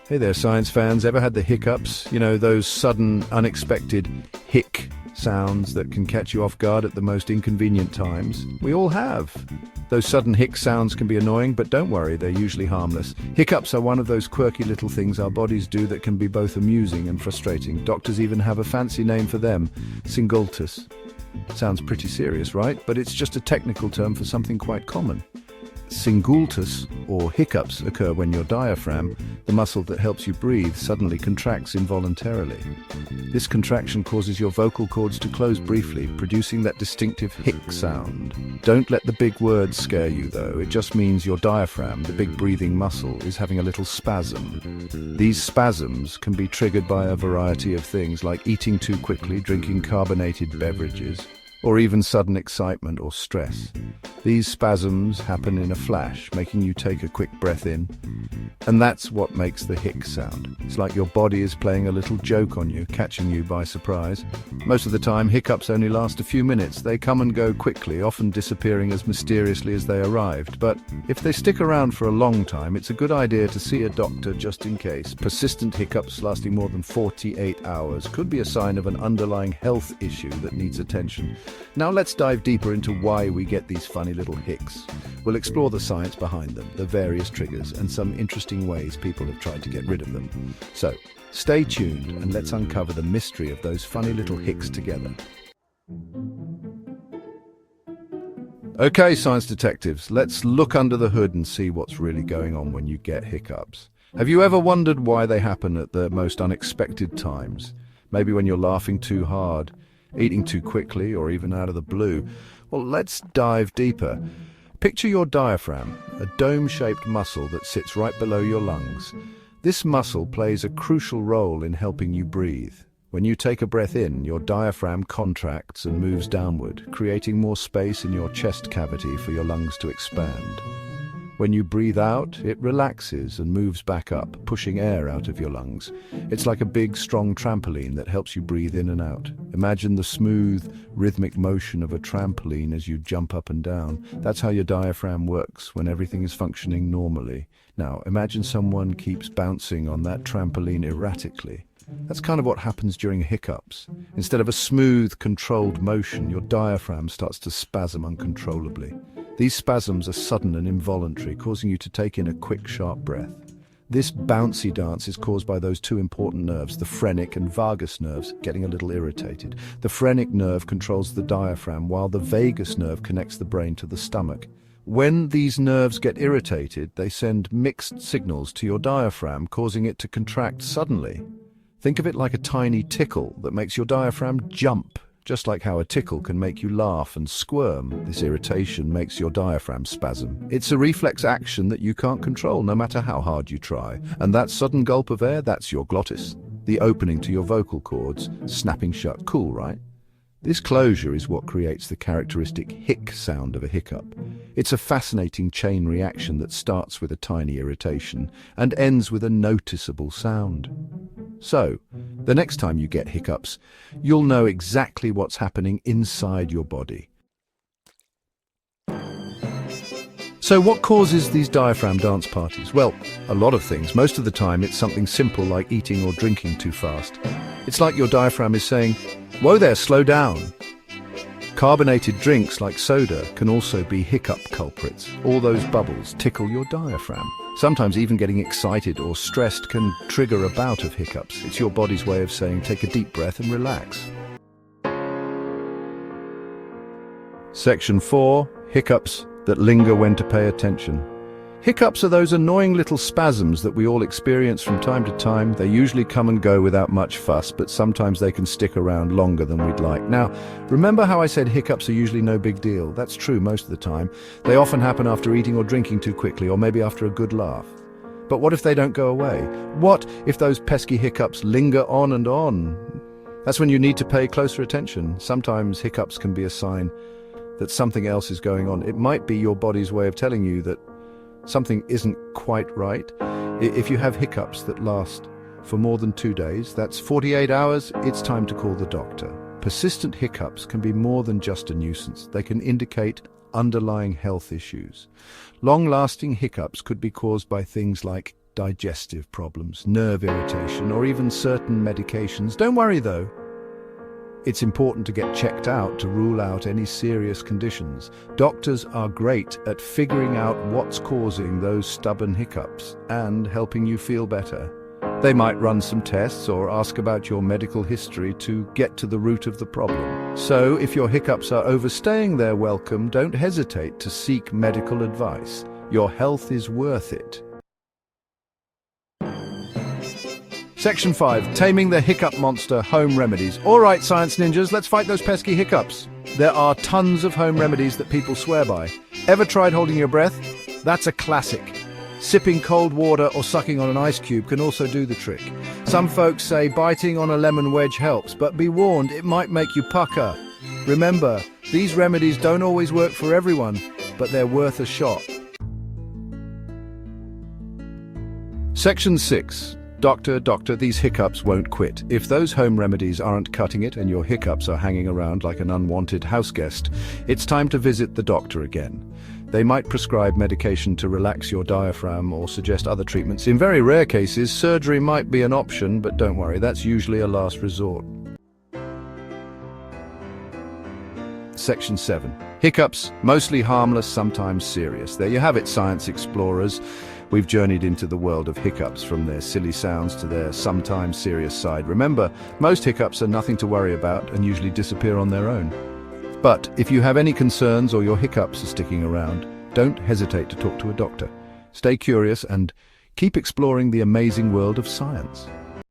Hey there, science fans. Ever had the hiccups? You know, those sudden, unexpected hic sounds that can catch you off guard at the most inconvenient times? We all have. Those sudden hic sounds can be annoying, but don't worry, they're usually harmless. Hiccups are one of those quirky little things our bodies do that can be both amusing and frustrating. Doctors even have a fancy name for them, singultus. Sounds pretty serious, right? But it's just a technical term for something quite common. Singultus, or hiccups, occur when your diaphragm, the muscle that helps you breathe, suddenly contracts involuntarily. This contraction causes your vocal cords to close briefly, producing that distinctive hic sound. Don't let the big words scare you, though. It just means your diaphragm, the big breathing muscle, is having a little spasm. These spasms can be triggered by a variety of things, like eating too quickly, drinking carbonated beverages, or even sudden excitement or stress. These spasms happen in a flash, making you take a quick breath in. And that's what makes the hic sound. It's like your body is playing a little joke on you, catching you by surprise. Most of the time, hiccups only last a few minutes. They come and go quickly, often disappearing as mysteriously as they arrived. But if they stick around for a long time, it's a good idea to see a doctor just in case. Persistent hiccups lasting more than 48 hours could be a sign of an underlying health issue that needs attention. Now let's dive deeper into why we get these funny little hics. We'll explore the science behind them, the various triggers, and some interesting ways people have tried to get rid of them. So, stay tuned and let's uncover the mystery of those funny little hics together. Okay, science detectives, let's look under the hood and see what's really going on when you get hiccups. Have you ever wondered why they happen at the most unexpected times? Maybe when you're laughing too hard, eating too quickly, or even out of the blue. Well, let's dive deeper. Picture your diaphragm, a dome-shaped muscle that sits right below your lungs. This muscle plays a crucial role in helping you breathe. When you take a breath in, your diaphragm contracts and moves downward, creating more space in your chest cavity for your lungs to expand. When you breathe out, it relaxes and moves back up, pushing air out of your lungs. It's like a big, strong trampoline that helps you breathe in and out. Imagine the smooth, rhythmic motion of a trampoline as you jump up and down. That's how your diaphragm works when everything is functioning normally. Now, imagine someone keeps bouncing on that trampoline erratically. That's kind of what happens during hiccups. Instead of a smooth, controlled motion, your diaphragm starts to spasm uncontrollably. These spasms are sudden and involuntary, causing you to take in a quick, sharp breath. This bouncy dance is caused by those two important nerves, the phrenic and vagus nerves, getting a little irritated. The phrenic nerve controls the diaphragm, while the vagus nerve connects the brain to the stomach. When these nerves get irritated, they send mixed signals to your diaphragm, causing it to contract suddenly. Think of it like a tiny tickle that makes your diaphragm jump. Just like how a tickle can make you laugh and squirm, this irritation makes your diaphragm spasm. It's a reflex action that you can't control no matter how hard you try. And that sudden gulp of air, that's your glottis, the opening to your vocal cords, snapping shut. Cool, right? This closure is what creates the characteristic hic sound of a hiccup. It's a fascinating chain reaction that starts with a tiny irritation and ends with a noticeable sound. So, the next time you get hiccups, you'll know exactly what's happening inside your body. So what causes these diaphragm dance parties? Well, a lot of things. Most of the time it's something simple like eating or drinking too fast. It's like your diaphragm is saying, "Whoa there, slow down." Carbonated drinks like soda can also be hiccup culprits. All those bubbles tickle your diaphragm. Sometimes even getting excited or stressed can trigger a bout of hiccups. It's your body's way of saying, take a deep breath and relax. Section 4. Hiccups that linger when to pay attention. Hiccups are those annoying little spasms that we all experience from time to time. They usually come and go without much fuss, but sometimes they can stick around longer than we'd like. Now, remember how I said hiccups are usually no big deal? That's true most of the time. They often happen after eating or drinking too quickly, or maybe after a good laugh. But what if they don't go away? What if those pesky hiccups linger on and on? That's when you need to pay closer attention. Sometimes hiccups can be a sign that something else is going on. It might be your body's way of telling you that something isn't quite right. If you have hiccups that last for more than 2 days, that's 48 hours, it's time to call the doctor. Persistent hiccups can be more than just a nuisance. They can indicate underlying health issues. Long-lasting hiccups could be caused by things like digestive problems, nerve irritation, or even certain medications. Don't worry though. It's important to get checked out to rule out any serious conditions. Doctors are great at figuring out what's causing those stubborn hiccups and helping you feel better. They might run some tests or ask about your medical history to get to the root of the problem. So, if your hiccups are overstaying their welcome, don't hesitate to seek medical advice. Your health is worth it. Section 5. Taming the Hiccup Monster, Home Remedies. Alright, science ninjas, let's fight those pesky hiccups. There are tons of home remedies that people swear by. Ever tried holding your breath? That's a classic. Sipping cold water or sucking on an ice cube can also do the trick. Some folks say biting on a lemon wedge helps, but be warned, it might make you pucker. Remember, these remedies don't always work for everyone, but they're worth a shot. Section 6. Doctor, these hiccups won't quit. If those home remedies aren't cutting it and your hiccups are hanging around like an unwanted house guest, it's time to visit the doctor again. They might prescribe medication to relax your diaphragm or suggest other treatments. In very rare cases, surgery might be an option, but don't worry, that's usually a last resort. Section 7. Hiccups, mostly harmless, sometimes serious. There you have it, science explorers. We've journeyed into the world of hiccups, from their silly sounds to their sometimes serious side. Remember, most hiccups are nothing to worry about and usually disappear on their own. But if you have any concerns or your hiccups are sticking around, don't hesitate to talk to a doctor. Stay curious and keep exploring the amazing world of science.